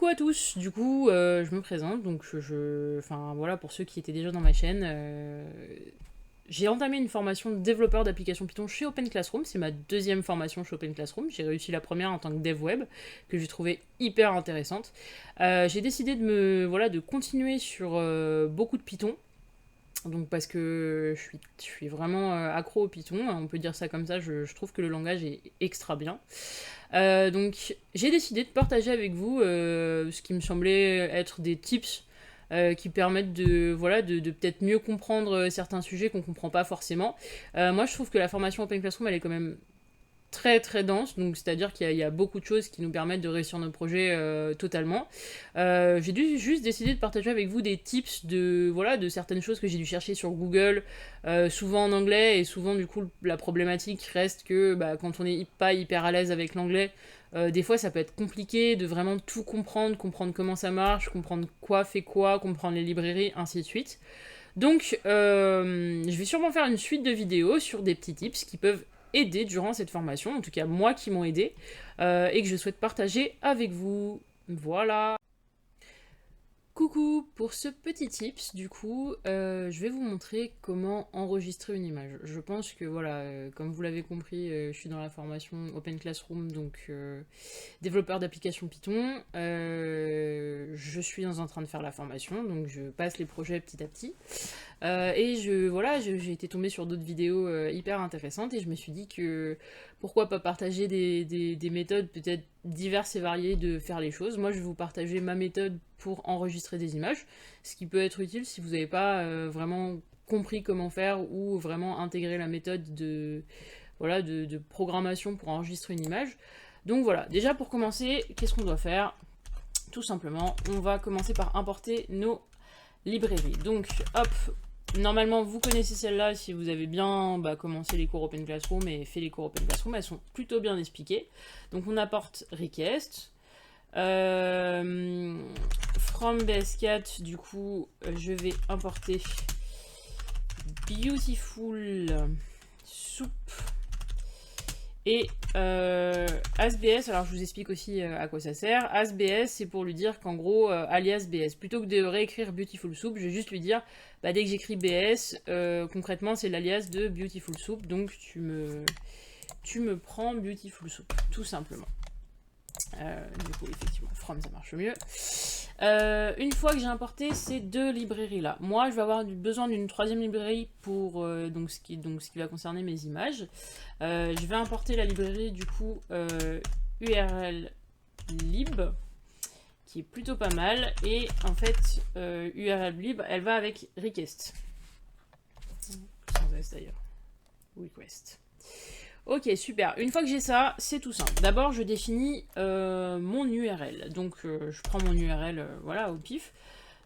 coucou à tous, du coup je me présente, donc enfin voilà pour ceux qui étaient déjà dans ma chaîne, j'ai entamé une formation de développeur d'applications Python chez Open Classroom, c'est ma deuxième formation chez Open Classroom, j'ai réussi la première en tant que dev web, que j'ai trouvé hyper intéressante. J'ai décidé de continuer sur beaucoup de Python, donc parce que je suis vraiment accro au Python, on peut dire ça comme ça, je trouve que le langage est extra bien. Donc j'ai décidé de partager avec vous ce qui me semblait être des tips qui permettent de peut-être mieux comprendre certains sujets qu'on comprend pas forcément. Moi je trouve que la formation Open Classroom elle est quand même très très dense, donc c'est-à-dire qu'il y a beaucoup de choses qui nous permettent de réussir nos projets totalement. J'ai dû juste décider de partager avec vous des tips de certaines choses que j'ai dû chercher sur Google, souvent en anglais, et souvent du coup la problématique reste que quand on n'est pas hyper à l'aise avec l'anglais, des fois ça peut être compliqué de vraiment tout comprendre, comprendre comment ça marche, comprendre quoi fait quoi, comprendre les librairies, ainsi de suite. Donc, je vais sûrement faire une suite de vidéos sur des petits tips qui peuvent aider durant cette formation, en tout cas moi qui m'ont aidé, et que je souhaite partager avec vous. Voilà. Coucou, pour ce petit tips, du coup, je vais vous montrer comment enregistrer une image. Je pense que voilà, comme vous l'avez compris, je suis dans la formation Open Classroom, donc développeur d'applications Python. Je suis en train de faire la formation, donc je passe les projets petit à petit. Et j'ai été tombée sur d'autres vidéos hyper intéressantes et je me suis dit que pourquoi pas partager des méthodes peut-être diverses et variées de faire les choses. Moi je vais vous partager ma méthode pour enregistrer des images, ce qui peut être utile si vous n'avez pas vraiment compris comment faire ou vraiment intégrer la méthode de programmation pour enregistrer une image. Donc voilà, déjà pour commencer, qu'est-ce qu'on doit faire? Tout simplement, on va commencer par importer nos librairies. Donc hop, normalement, vous connaissez celle-là si vous avez bien commencé les cours Open Classroom et fait les cours Open Classroom. Elles sont plutôt bien expliquées. Donc, on apporte request. From BS4, du coup, je vais importer beautiful soup. Et asBS, alors je vous explique aussi à quoi ça sert. AsBS, c'est pour lui dire qu'en gros, alias BS, plutôt que de réécrire Beautiful Soup, je vais juste lui dire, dès que j'écris BS, concrètement, c'est l'alias de Beautiful Soup, donc tu me prends Beautiful Soup, tout simplement. Du coup, effectivement, from, ça marche mieux. Une fois que j'ai importé ces deux librairies-là, moi, je vais avoir besoin d'une troisième librairie pour ce qui va concerner mes images. Je vais importer la librairie, du coup, URL lib, qui est plutôt pas mal. Et en fait, URL lib, elle va avec request. Sans S d'ailleurs. Request. Ok, super. Une fois que j'ai ça, c'est tout simple. D'abord, je définis mon URL. Donc, je prends mon URL, voilà, au pif.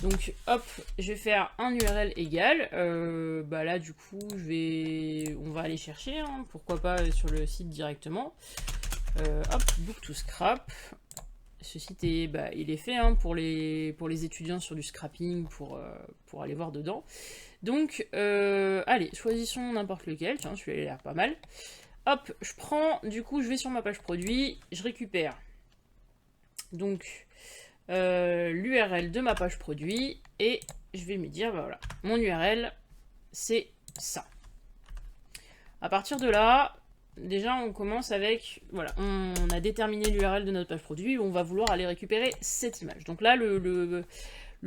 Donc, hop, je vais faire un URL égal. Là, du coup, on va aller chercher, hein, pourquoi pas sur le site directement. Hop, book to scrap. Ce site est, il est fait hein, pour les étudiants sur du scrapping, pour aller voir dedans. Donc, allez, choisissons n'importe lequel. Tiens, celui-là, il a l'air pas mal. Hop, je prends, du coup, je vais sur ma page produit, je récupère donc l'URL de ma page produit et je vais me dire, voilà, mon URL, c'est ça. À partir de là, déjà, on commence avec, voilà, on a déterminé l'URL de notre page produit, on va vouloir aller récupérer cette image. Donc là, le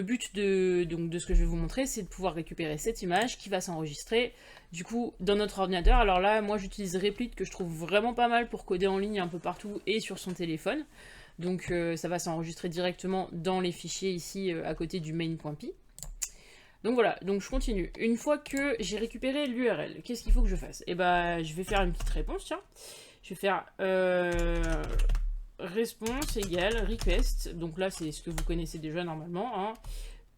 but de ce que je vais vous montrer, c'est de pouvoir récupérer cette image qui va s'enregistrer du coup dans notre ordinateur. Alors là, moi j'utilise Replit que je trouve vraiment pas mal pour coder en ligne un peu partout et sur son téléphone. Donc ça va s'enregistrer directement dans les fichiers ici à côté du main.py. Donc voilà, donc je continue. Une fois que j'ai récupéré l'URL, qu'est-ce qu'il faut que je fasse? Et je vais faire une petite réponse, tiens. Je vais faire response égale request, donc là c'est ce que vous connaissez déjà normalement, hein.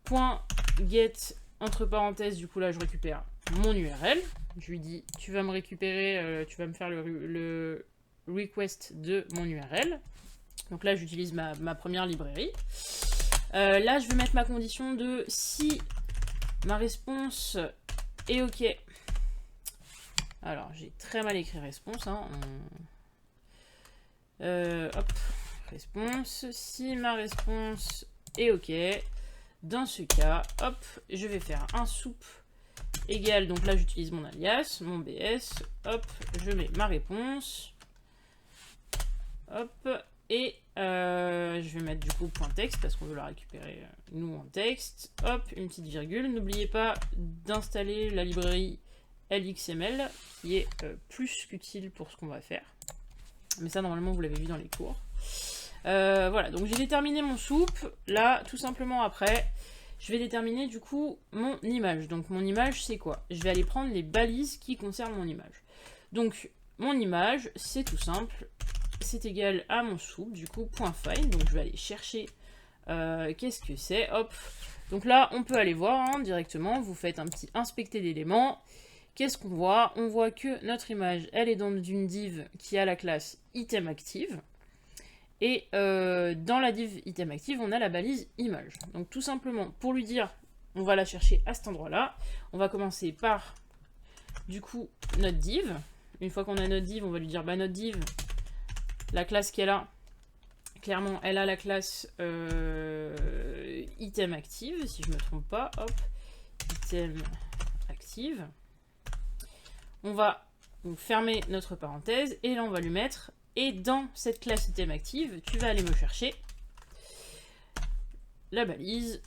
Point get, entre parenthèses, du coup là je récupère mon URL, je lui dis tu vas me récupérer, tu vas me faire le request de mon URL, donc là j'utilise ma première librairie. Là je vais mettre ma condition de si ma réponse est ok. Alors j'ai très mal écrit réponse, hein. Hop, response. Si ma response est OK, dans ce cas, hop, je vais faire un soup égal, donc là j'utilise mon alias, mon BS, hop, je mets ma réponse, hop, et je vais mettre du coup point texte parce qu'on veut la récupérer nous en texte, hop, une petite virgule. N'oubliez pas d'installer la librairie LXML qui est plus qu'utile pour ce qu'on va faire, mais ça normalement vous l'avez vu dans les cours. Voilà, donc j'ai déterminé mon soup. Là, tout simplement après, je vais déterminer du coup mon image. Donc mon image, c'est quoi? Je vais aller prendre les balises qui concernent mon image. Donc mon image, c'est tout simple. C'est égal à mon soup, du coup, .find. Donc je vais aller chercher qu'est-ce que c'est. Hop. Donc là, on peut aller voir hein, directement. Vous faites un petit inspecter d'éléments. Qu'est-ce qu'on voit? On voit que notre image, elle est dans une div qui a la classe itemActive. Et dans la div itemActive, on a la balise image. Donc tout simplement, pour lui dire, on va la chercher à cet endroit-là. On va commencer par, du coup, notre div. Une fois qu'on a notre div, on va lui dire, bah notre div, la classe qu'elle a, clairement, elle a la classe itemActive, si je ne me trompe pas. Hop, itemActive. On va donc fermer notre parenthèse, et là on va lui mettre... Et dans cette classe itemActive, tu vas aller me chercher la balise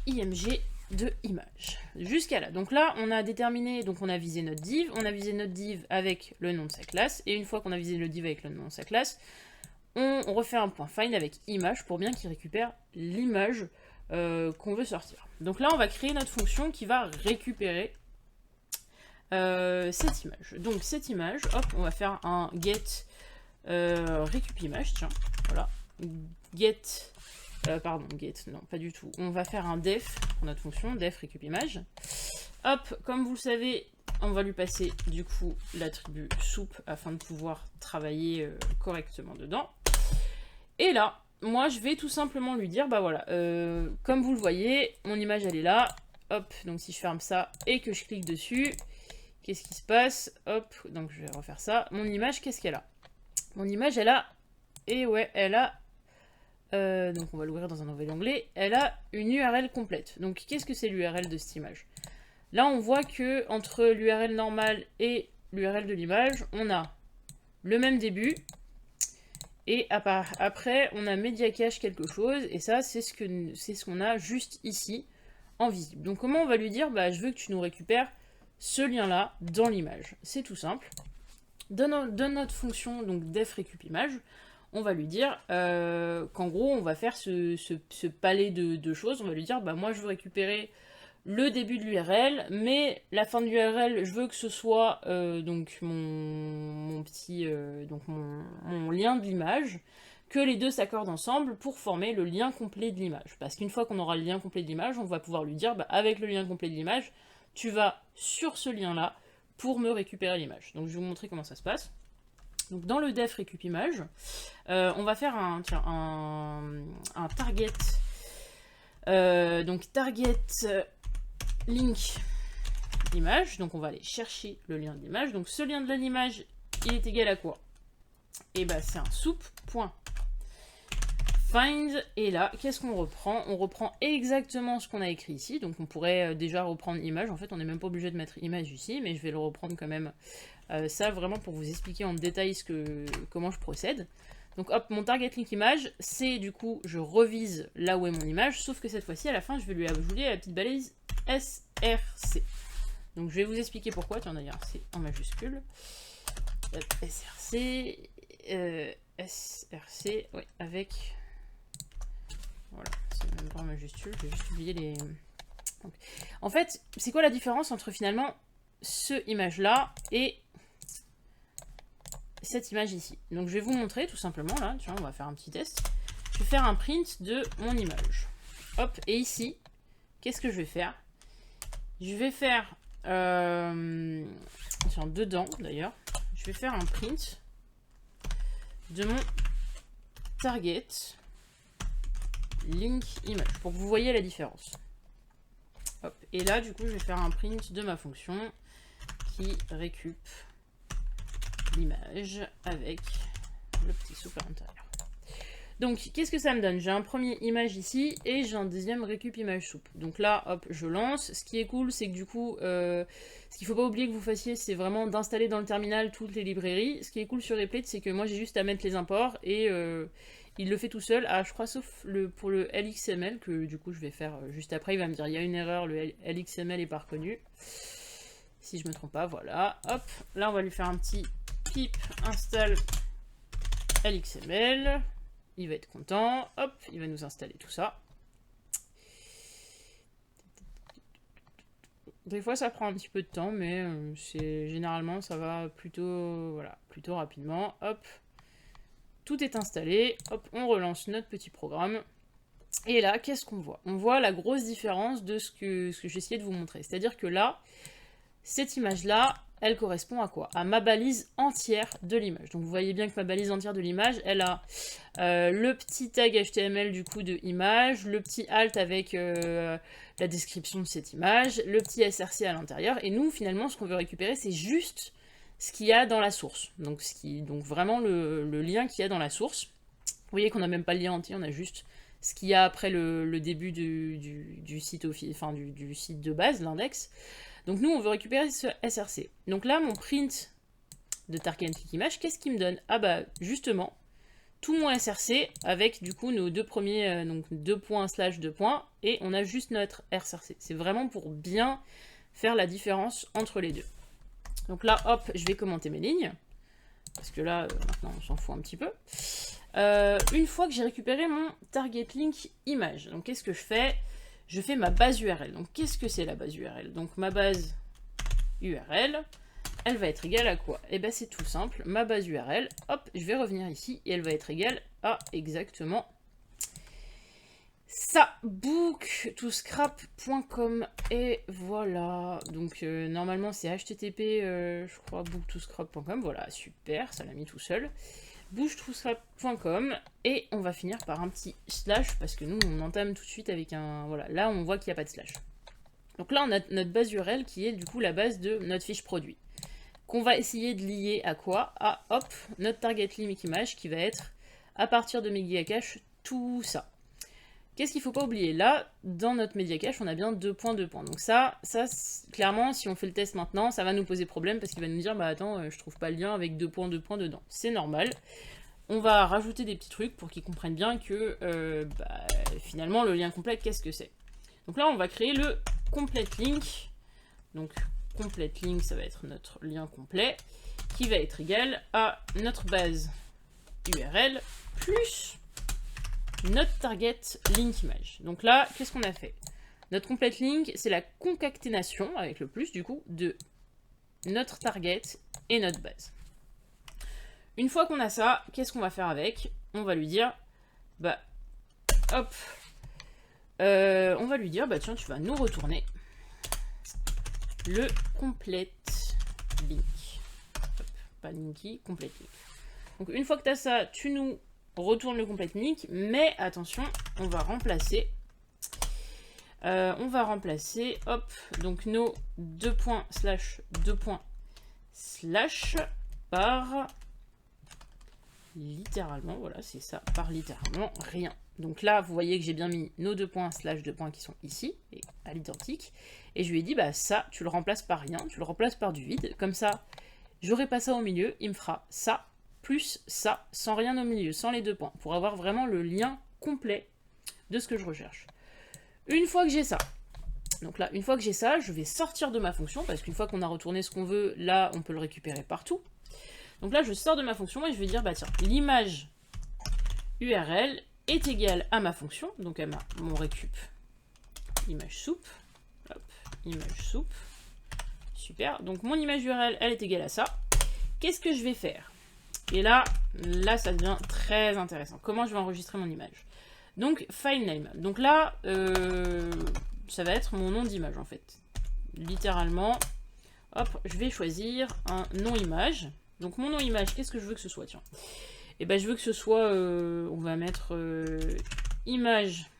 img de image. Jusqu'à là. Donc là, on a déterminé, donc on a visé notre div. On a visé notre div avec le nom de sa classe. Et une fois qu'on a visé le div avec le nom de sa classe, on refait un point find avec image pour bien qu'il récupère l'image qu'on veut sortir. Donc là, on va créer notre fonction qui va récupérer cette image. Donc cette image, hop, on va faire un get récup image, tiens, voilà, get, pardon, get, non, pas du tout, on va faire un def pour notre fonction, def récup image, hop, comme vous le savez, on va lui passer du coup l'attribut soup afin de pouvoir travailler correctement dedans, et là, moi je vais tout simplement lui dire, bah voilà, comme vous le voyez, mon image elle est là, hop, donc si je ferme ça et que je clique dessus, qu'est-ce qui se passe? Hop, donc je vais refaire ça. Mon image, qu'est-ce qu'elle a? Mon image, elle a... Et ouais, elle a... donc on va l'ouvrir dans un nouvel onglet. Elle a une URL complète. Donc qu'est-ce que c'est l'URL de cette image? Là, on voit que entre l'URL normale et l'URL de l'image, on a le même début. Et après, on a media cache quelque chose. Et ça, c'est ce qu'on a juste ici, en visible. Donc comment on va lui dire? Bah, je veux que tu nous récupères ce lien-là dans l'image. C'est tout simple. Dans notre fonction, donc def récup image, on va lui dire qu'en gros, on va faire ce palais de choses. On va lui dire, bah moi, je veux récupérer le début de l'URL, mais la fin de l'URL, je veux que ce soit donc mon petit, donc mon lien de l'image, que les deux s'accordent ensemble pour former le lien complet de l'image. Parce qu'une fois qu'on aura le lien complet de l'image, on va pouvoir lui dire, bah, avec le lien complet de l'image, tu vas sur ce lien-là pour me récupérer l'image. Donc je vais vous montrer comment ça se passe. Donc dans le def récup image, on va faire un target. Donc target link image. Donc on va aller chercher le lien de l'image. Donc ce lien de l'image, il est égal à quoi? Et bah c'est un soup.find. Et là, qu'est-ce qu'on reprend? On reprend exactement ce qu'on a écrit ici. Donc on pourrait déjà reprendre image. En fait, on n'est même pas obligé de mettre image ici, mais je vais le reprendre quand même. Ça, vraiment pour vous expliquer en détail comment je procède. Donc hop, mon target link image, c'est du coup, je revise là où est mon image, sauf que cette fois-ci, à la fin, je vais lui ajouter la petite balise SRC. Donc je vais vous expliquer pourquoi. Tiens, d'ailleurs, c'est en majuscule. SRC, SRC, ouais, avec... Voilà, c'est même pas en majuscule, j'ai juste oublié les... Donc, en fait, c'est quoi la différence entre finalement ce image-là et cette image ici? Donc je vais vous montrer tout simplement, là, tu vois, on va faire un petit test. Je vais faire un print de mon image. Hop, et ici, qu'est-ce que je vais faire? Je vais faire... tiens, dedans, d'ailleurs, je vais faire un print de mon target link image, pour que vous voyez la différence. Hop. Et là, du coup, je vais faire un print de ma fonction qui récup l'image avec le petit soupe à l'intérieur. Donc, qu'est-ce que ça me donne? J'ai un premier image ici et j'ai un deuxième récup image soupe. Donc là, hop, je lance. Ce qui est cool, c'est que du coup, ce qu'il faut pas oublier que vous fassiez, c'est vraiment d'installer dans le terminal toutes les librairies. Ce qui est cool sur Replate, c'est que moi, j'ai juste à mettre les imports et il le fait tout seul. Ah, je crois, sauf pour le LXML, que du coup, je vais faire juste après. Il va me dire, il y a une erreur, le LXML est pas reconnu. Si je me trompe pas, voilà. Hop, là, on va lui faire un petit pip install LXML. Il va être content, hop, il va nous installer tout ça. Des fois ça prend un petit peu de temps, mais généralement ça va plutôt, voilà, plutôt rapidement. Hop, tout est installé, hop, on relance notre petit programme. Et là, qu'est-ce qu'on voit? On voit la grosse différence de ce que j'ai essayé de vous montrer. C'est-à-dire que là, cette image-là, elle correspond à quoi? À ma balise entière de l'image. Donc vous voyez bien que ma balise entière de l'image, elle a le petit tag HTML du coup de image, le petit alt avec la description de cette image, le petit src à l'intérieur, et nous finalement ce qu'on veut récupérer c'est juste ce qu'il y a dans la source. Donc, vraiment le lien qu'il y a dans la source. Vous voyez qu'on n'a même pas le lien entier, on a juste ce qu'il y a après le début du site du site de base, l'index. Donc nous, on veut récupérer ce src. Donc là, mon print de target click image, qu'est-ce qu'il me donne? Ah bah justement, tout mon src avec du coup nos deux premiers, donc 2 points / 2 points, et on a juste notre src. C'est vraiment pour bien faire la différence entre les deux. Donc là, hop, je vais commenter mes lignes, parce que là, maintenant, on s'en fout un petit peu. Une fois que j'ai récupéré mon target link image, donc qu'est-ce que je fais? Je fais ma base URL. Donc, qu'est-ce que c'est la base URL? Donc, ma base URL, elle va être égale à quoi? Eh bien, c'est tout simple. Ma base URL, hop, je vais revenir ici et elle va être égale à exactement ça, book2scrap.com. Et voilà. Donc, normalement, c'est http, je crois, book2scrap.com. Voilà, super, ça l'a mis tout seul. book2scrap.com et on va finir par un petit slash parce que nous on entame tout de suite avec un... Voilà, là on voit qu'il n'y a pas de slash. Donc là on a notre base URL qui est du coup la base de notre fiche produit. Qu'on va essayer de lier à quoi? À hop, notre target link image qui va être à partir de mes gigacache tout ça. Qu'est-ce qu'il ne faut pas oublier? Là, dans notre media cache, on a bien 2 points, 2 points. Donc ça clairement, si on fait le test maintenant, ça va nous poser problème parce qu'il va nous dire, bah attends, je trouve pas le lien avec 2 points dedans. C'est normal. On va rajouter des petits trucs pour qu'ils comprennent bien que, finalement, le lien complet, qu'est-ce que c'est? Donc là, on va créer le complete link. Donc, complete link, ça va être notre lien complet, qui va être égal à notre base URL plus notre target link image. Donc là, qu'est-ce qu'on a fait? Notre complete link, c'est la concaténation, avec le plus du coup, de notre target et notre base. Une fois qu'on a ça, qu'est-ce qu'on va faire avec? On va lui dire, bah, hop, on va lui dire, bah tiens, tu vas nous retourner le complete link. Hop, pas linky, complete link. Donc une fois que tu as ça, tu nous retourne le complete link, mais attention, on va remplacer, hop, donc nos 2 points / 2 points / par littéralement, voilà, c'est ça, par littéralement rien. Donc là, vous voyez que j'ai bien mis nos 2 points / 2 points qui sont ici, et à l'identique, et je lui ai dit, bah ça, tu le remplaces par rien, tu le remplaces par du vide, comme ça, j'aurai pas ça au milieu, il me fera ça, plus ça, sans rien au milieu, sans les 2 points, pour avoir vraiment le lien complet de ce que je recherche. Une fois que j'ai ça, donc là, une fois que j'ai ça, je vais sortir de ma fonction, parce qu'une fois qu'on a retourné ce qu'on veut, là, on peut le récupérer partout. Donc là, je sors de ma fonction et je vais dire, bah tiens, l'image URL est égale à ma fonction, donc à mon récup image soupe, hop, image soupe, super, donc mon image URL, elle est égale à ça. Qu'est-ce que je vais faire? Et là, ça devient très intéressant. Comment je vais enregistrer mon image? Donc, file name. Donc là, ça va être mon nom d'image, en fait. Littéralement, hop, je vais choisir un nom image. Donc, mon nom image, qu'est-ce que je veux que ce soit? Tiens. Et ben, je veux que ce soit, on va mettre image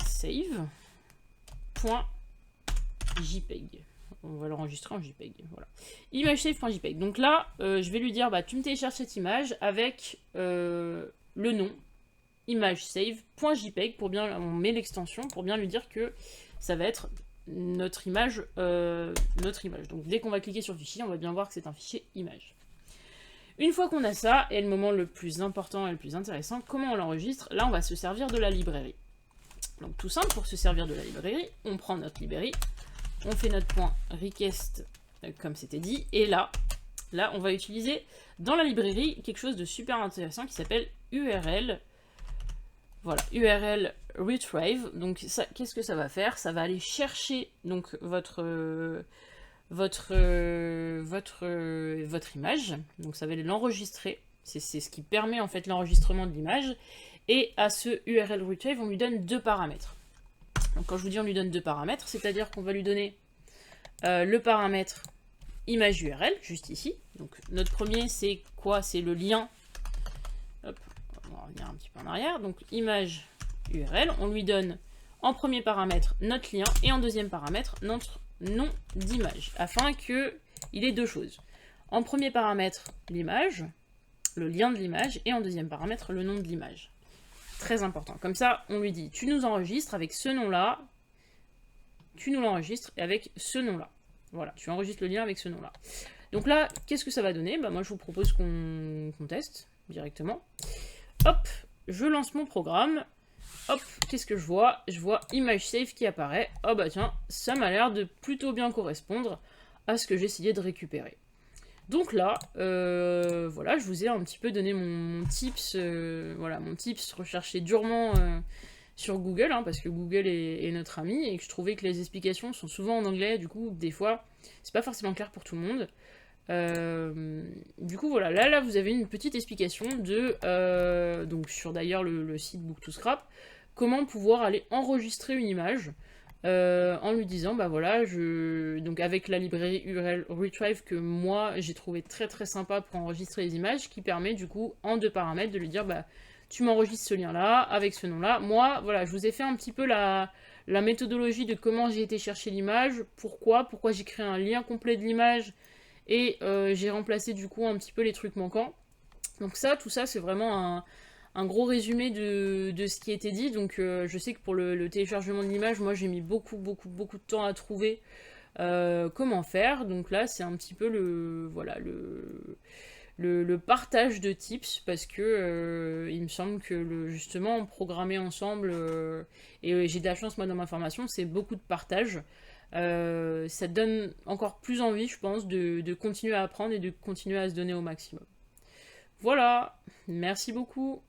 save.jpeg. on va l'enregistrer en JPEG, voilà. ImageSave.jpg. Donc là, je vais lui dire, bah, tu me télécharges cette image avec le nom imagesave.jpg, pour bien, on met l'extension pour bien lui dire que ça va être notre image. Donc dès qu'on va cliquer sur fichier, on va bien voir que c'est un fichier image. Une fois qu'on a ça, et le moment le plus important et le plus intéressant, comment on l'enregistre? Là, on va se servir de la librairie. Donc tout simple, pour se servir de la librairie, on prend notre librairie, on fait notre point request, comme c'était dit, et là, on va utiliser dans la librairie quelque chose de super intéressant qui s'appelle URL. Voilà, URL retrieve. Donc ça, qu'est-ce que ça va faire? Ça va aller chercher donc votre image, donc ça va l'enregistrer, c'est ce qui permet en fait l'enregistrement de l'image, et à ce URL retrieve, on lui donne deux paramètres. Donc quand je vous dis on lui donne deux paramètres, c'est-à-dire qu'on va lui donner le paramètre image URL, juste ici. Donc notre premier, c'est quoi? C'est le lien. Hop, on va revenir un petit peu en arrière. Donc image URL, on lui donne en premier paramètre notre lien, et en deuxième paramètre notre nom d'image, afin qu'il ait deux choses. En premier paramètre, l'image, le lien de l'image, et en deuxième paramètre, le nom de l'image. Très important. Comme ça, on lui dit, tu nous enregistres avec ce nom-là, tu nous l'enregistres avec ce nom-là. Voilà, tu enregistres le lien avec ce nom-là. Donc là, qu'est-ce que ça va donner? Bah, moi, je vous propose qu'on teste directement. Hop, je lance mon programme. Hop, qu'est-ce que je vois? Je vois ImageSave qui apparaît. Oh bah tiens, ça m'a l'air de plutôt bien correspondre à ce que j'essayais de récupérer. Donc là, voilà, je vous ai un petit peu donné mon tips, voilà, mon tips recherché durement sur Google, hein, parce que Google est notre ami, et que je trouvais que les explications sont souvent en anglais, du coup, des fois, c'est pas forcément clair pour tout le monde. Du coup, voilà, là, vous avez une petite explication de, donc sur d'ailleurs le site Book2Scrap, comment pouvoir aller enregistrer une image en lui disant, bah voilà, donc avec la librairie URL Retrieve que moi j'ai trouvé très très sympa pour enregistrer les images, qui permet du coup en deux paramètres de lui dire, bah tu m'enregistres ce lien là, avec ce nom là. Moi, voilà, je vous ai fait un petit peu la méthodologie de comment j'ai été chercher l'image, pourquoi j'ai créé un lien complet de l'image, et j'ai remplacé du coup un petit peu les trucs manquants. Donc ça, tout ça, c'est vraiment un gros résumé de ce qui a été dit. Donc je sais que pour le téléchargement de l'image, moi j'ai mis beaucoup de temps à trouver comment faire. Donc là, c'est un petit peu voilà, le partage de tips, parce que il me semble que justement programmer ensemble, et j'ai de la chance moi dans ma formation, c'est beaucoup de partage. Ça donne encore plus envie, je pense, de continuer à apprendre et de continuer à se donner au maximum. Voilà, merci beaucoup.